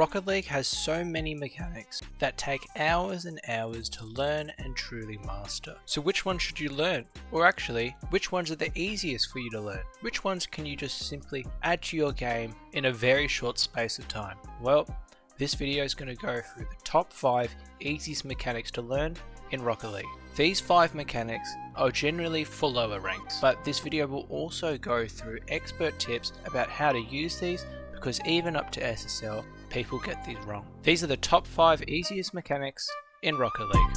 Rocket League has so many mechanics that take hours and hours to learn and truly master. So which ones should you learn? Or actually, which ones are the easiest for you to learn? Which ones can you just simply add to your game in a very short space of time? Well, this video is going to go through the top 5 easiest mechanics to learn in Rocket League. These 5 mechanics are generally for lower ranks, but this video will also go through expert tips about how to use these, because even up to SSL, people get these wrong. These are the top 5 easiest mechanics in Rocket League.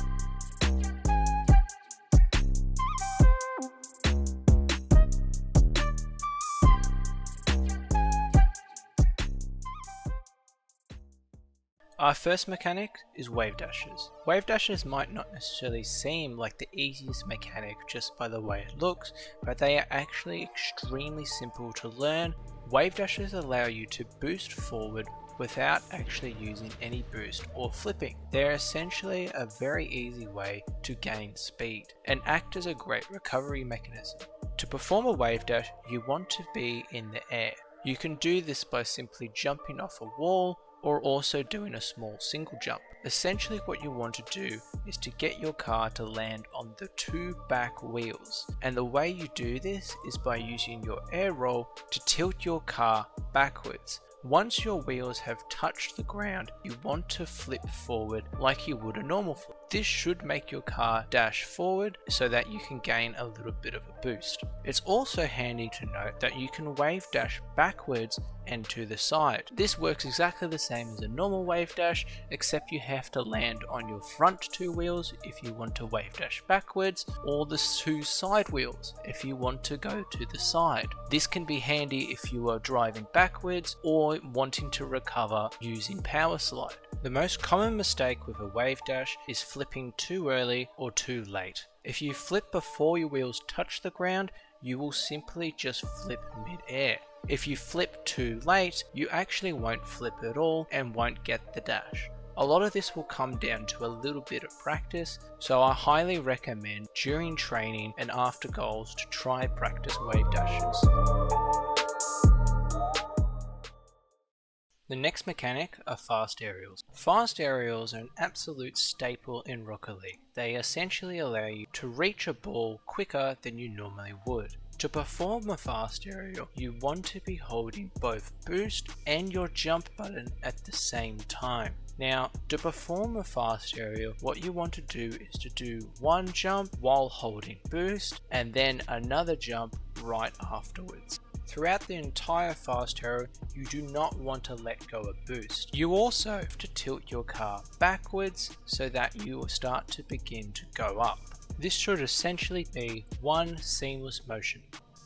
Our first mechanic is Wavedashes. Wavedashes might not necessarily seem like the easiest mechanic just by the way it looks, but they are actually extremely simple to learn. Wavedashes allow you to boost forward without actually using any boost or flipping. They're essentially a very easy way to gain speed and act as a great recovery mechanism. To perform a Wavedash, you want to be in the air. You can do this by simply jumping off a wall or also doing a small single jump. Essentially what you want to do is to get your car to land on the 2 back wheels, and the way you do this is by using your air roll to tilt your car backwards. Once your wheels have touched the ground, you want to flip forward like you would a normal flip. This should make your car dash forward so that you can gain a little bit of a boost. It's also handy to note that you can wave dash backwards and to the side. This works exactly the same as a normal wave dash, except you have to land on your front 2 wheels if you want to wave dash backwards, or the 2 side wheels if you want to go to the side. This can be handy if you are driving backwards or wanting to recover using power slide. The most common mistake with a wave dash is flipping too early or too late. If you flip before your wheels touch the ground, you will simply just flip mid-air. If you flip too late, you actually won't flip at all and won't get the dash. A lot of this will come down to a little bit of practice, so I highly recommend during training and after goals to try practice wave dashes. The next mechanic are fast aerials. Fast aerials are an absolute staple in Rocket League. They essentially allow you to reach a ball quicker than you normally would. To perform a fast aerial, you want to be holding both boost and your jump button at the same time. Now, to perform a fast aerial, what you want to do is to do one jump while holding boost and then another jump right afterwards. Throughout the entire fast aerial, you do not want to let go of boost. You also have to tilt your car backwards so that you will start to begin to go up. This should essentially be one seamless motion.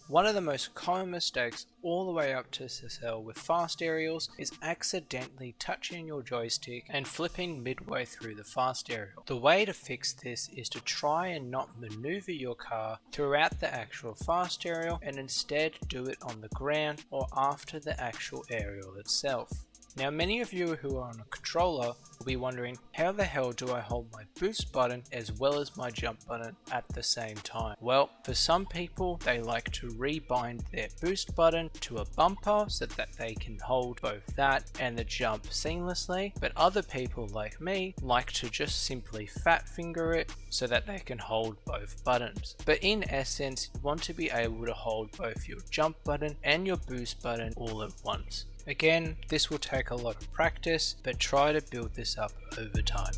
One of the most common mistakes all the way up to SSL with fast aerials is accidentally touching your joystick and flipping midway through the fast aerial. The way to fix this is to try and not maneuver your car throughout the actual fast aerial and instead do it on the ground or after the actual aerial itself. Now, many of you who are on a controller will be wondering, how the hell do I hold my boost button as well as my jump button at the same time? Well, for some people, they like to rebind their boost button to a bumper so that they can hold both that and the jump seamlessly, but other people like me like to just simply fat finger it so that they can hold both buttons. But in essence, you want to be able to hold both your jump button and your boost button all at once. Again, this will take a lot of practice, but try to build this up over time.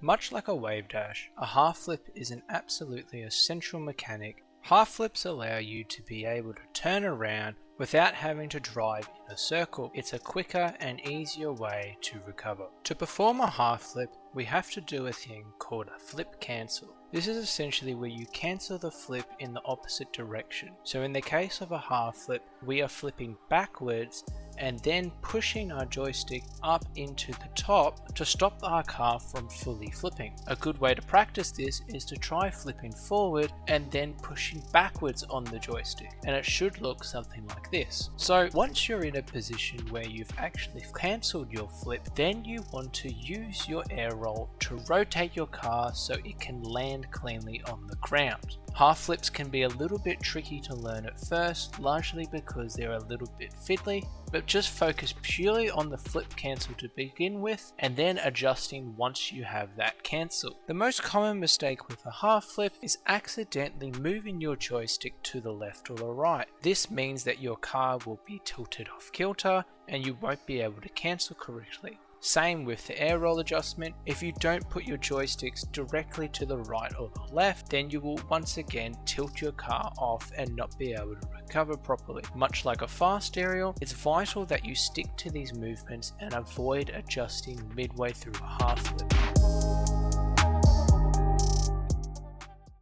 Much like a wave dash, a half flip is an absolutely essential mechanic. Half flips allow you to be able to turn around without having to drive in a circle. It's a quicker and easier way to recover. To perform a half flip, we have to do a thing called a flip cancel. This is essentially where you cancel the flip in the opposite direction. So in the case of a half flip, we are flipping backwards and then pushing our joystick up into the top to stop our car from fully flipping. A good way to practice this is to try flipping forward and then pushing backwards on the joystick, and it should look something like this. So once you're in a position where you've actually cancelled your flip, then you want to use your air roll to rotate your car so it can land cleanly on the ground. Half flips can be a little bit tricky to learn at first, largely because they're a little bit fiddly, but just focus purely on the flip cancel to begin with, and then adjusting once you have that cancel. The most common mistake with a half flip is accidentally moving your joystick to the left or the right. This means that your car will be tilted off kilter and you won't be able to cancel correctly. Same with the air roll adjustment. If you don't put your joysticks directly to the right or the left, then you will once again tilt your car off and not be able to recover properly. Much like a fast aerial, it's vital that you stick to these movements and avoid adjusting midway through a half flip.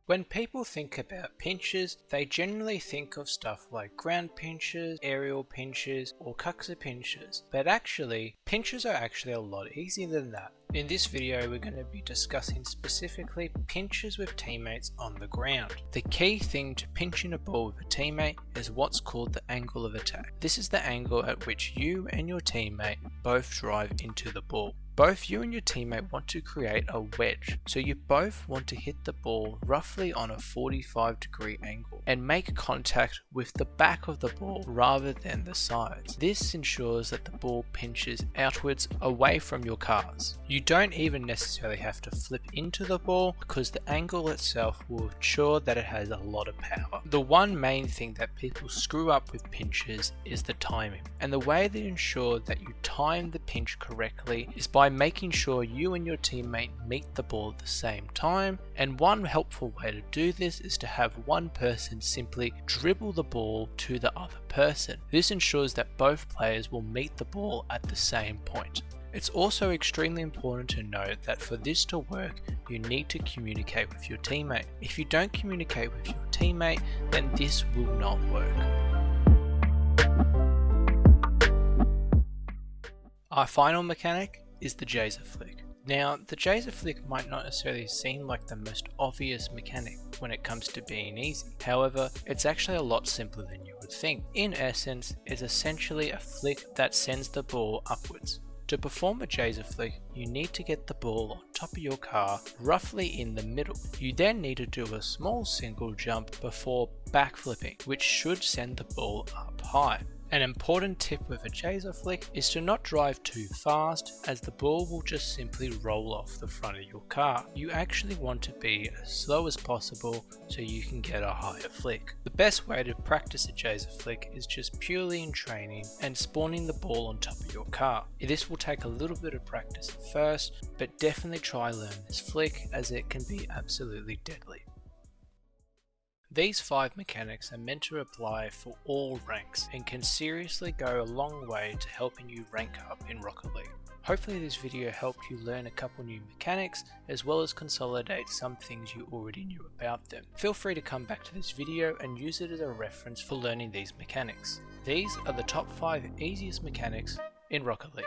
When people think about pinches, they generally think of stuff like ground pinches, aerial pinches, or cuxer pinches, but actually, pinches are actually a lot easier than that. In this video, we're going to be discussing specifically pinches with teammates on the ground. The key thing to pinching a ball with a teammate is what's called the angle of attack. This is the angle at which you and your teammate both drive into the ball. Both you and your teammate want to create a wedge, so you both want to hit the ball roughly on a 45-degree angle and make contact with the back of the ball rather than the sides. This ensures that the ball pinches outwards away from your cars. You don't even necessarily have to flip into the ball because the angle itself will ensure that it has a lot of power. The one main thing that people screw up with pinches is the timing, and the way they ensure that you time the pinch correctly is by making sure you and your teammate meet the ball at the same time, and one helpful way to do this is to have one person simply dribble the ball to the other person. This ensures that both players will meet the ball at the same point. It's also extremely important to note that for this to work, you need to communicate with your teammate. If you don't communicate with your teammate, then this will not work. Our final mechanic is the JZR Flick. Now, the JZR Flick might not necessarily seem like the most obvious mechanic when it comes to being easy. However, it's actually a lot simpler than you would think. In essence, it's essentially a flick that sends the ball upwards. To perform a JZR Flick, you need to get the ball on top of your car roughly in the middle. You then need to do a small single jump before backflipping, which should send the ball up high. An important tip with a JZR Flick is to not drive too fast, as the ball will just simply roll off the front of your car. You actually want to be as slow as possible so you can get a higher flick. The best way to practice a JZR Flick is just purely in training and spawning the ball on top of your car. This will take a little bit of practice at first, but definitely try learn this flick as it can be absolutely deadly. These 5 mechanics are meant to apply for all ranks and can seriously go a long way to helping you rank up in Rocket League. Hopefully this video helped you learn a couple new mechanics as well as consolidate some things you already knew about them. Feel free to come back to this video and use it as a reference for learning these mechanics. These are the top 5 easiest mechanics in Rocket League.